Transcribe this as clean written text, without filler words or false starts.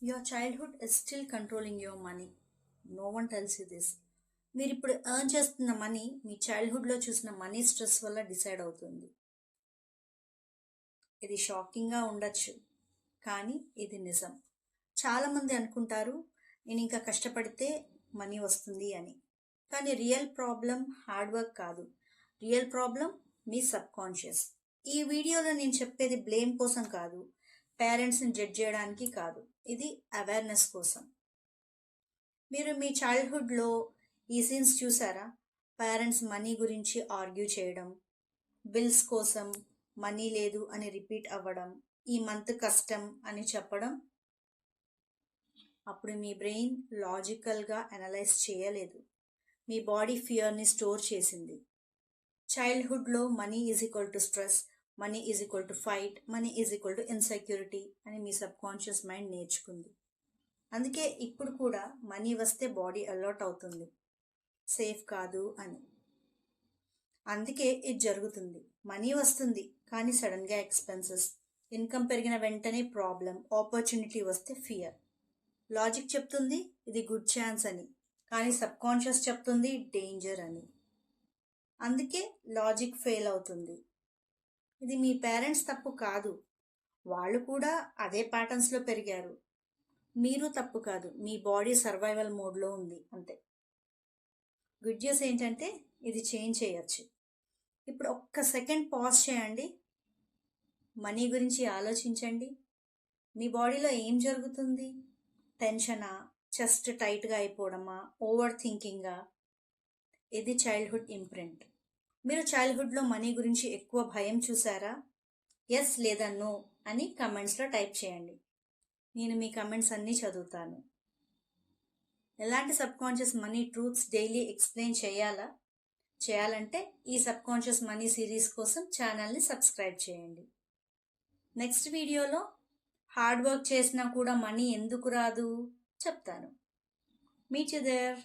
Your childhood is still controlling your money. No one tells you this. మీరు ఇప్పుడు earn చేస్తున్న money మీ చైల్డ్హుడ్లో చూసిన money stress వల్ల decide అవుతుంది. ఇది షాకింగ్గా ఉండొచ్చు, కానీ ఇది నిజం. చాలామంది అనుకుంటారు నేను ఇంకా కష్టపడితే మనీ వస్తుంది అని. కానీ రియల్ ప్రాబ్లం హార్డ్ వర్క్ కాదు, రియల్ ప్రాబ్లం మీ సబ్కాన్షియస్. ఈ వీడియోలో నేను చెప్పేది బ్లేమ్ కోసం కాదు, పేరెంట్స్ని జడ్జ్ చేయడానికి కాదు, ఇది అవేర్నెస్ కోసం. మీరు మీ చైల్డ్హుడ్లో ఈ సీన్స్ చూసారా? పేరెంట్స్ మనీ గురించి ఆర్గ్యూ చేయడం, బిల్స్ కోసం మనీ లేదు అని రిపీట్ అవ్వడం, ఈ మంత్ కష్టం అని చెప్పడం. అప్పుడు మీ బ్రెయిన్ లాజికల్గా అనలైజ్ చేయలేదు, మీ బాడీ ఫియర్ని స్టోర్ చేసింది. చైల్డ్హుడ్లో money is equal to stress, money is equal to fight, money is equal to insecurity అని మీ సబ్కాన్షియస్ మైండ్ నేర్చుకుంది. అందుకే ఇప్పుడు కూడా మనీ వస్తే బాడీ అలర్ట్ అవుతుంది, సేఫ్ కాదు అని. అందుకే ఇది జరుగుతుంది. మనీ వస్తుంది కానీ సడన్గా ఎక్స్పెన్సెస్, ఇన్కమ్ పెరిగిన వెంటనే ప్రాబ్లం, ఆపర్చునిటీ వస్తే ఫియర్. లాజిక్ చెప్తుంది ఇది గుడ్ ఛాన్స్ అని, కానీ సబ్కాన్షియస్ చెప్తుంది డేంజర్ అని. అందుకే లాజిక్ ఫెయిల్ అవుతుంది. ఇది మీ పేరెంట్స్ తప్పు కాదు, వాళ్ళు కూడా అదే ప్యాటర్న్స్లో పెరిగారు. మీరు తప్పు కాదు, మీ బాడీ సర్వైవల్ మోడ్లో ఉంది అంతే. గుడ్ న్యూస్ ఏంటంటే ఇది చేంజ్ చేయొచ్చు. ఇప్పుడు ఒక్క సెకండ్ పాజ్ చేయండి, మనీ గురించి ఆలోచించండి. మీ బాడీలో ఏం జరుగుతుంది? టెన్షనా, చెస్ట్ టైట్గా అయిపోవడమా, ఓవర్ థింకింగా? ఇది చైల్డ్హుడ్ ఇంప్రింట్. మీరు చైల్డ్హుడ్లో మనీ గురించి ఎక్కువ భయం చూసారా? ఎస్ లేదా నో అని కమెంట్స్లో టైప్ చేయండి. నేను మీ కమెంట్స్ అన్నీ చదువుతాను. ఎలాంటి subconscious money truths daily explain చేయాలంటే ఈ సబ్కాన్షియస్ మనీ సిరీస్ కోసం ఛానల్ని సబ్స్క్రైబ్ చేయండి. నెక్స్ట్ వీడియోలో హార్డ్ వర్క్ చేసినా కూడా మనీ ఎందుకు రాదు చెప్తాను. Meet you there.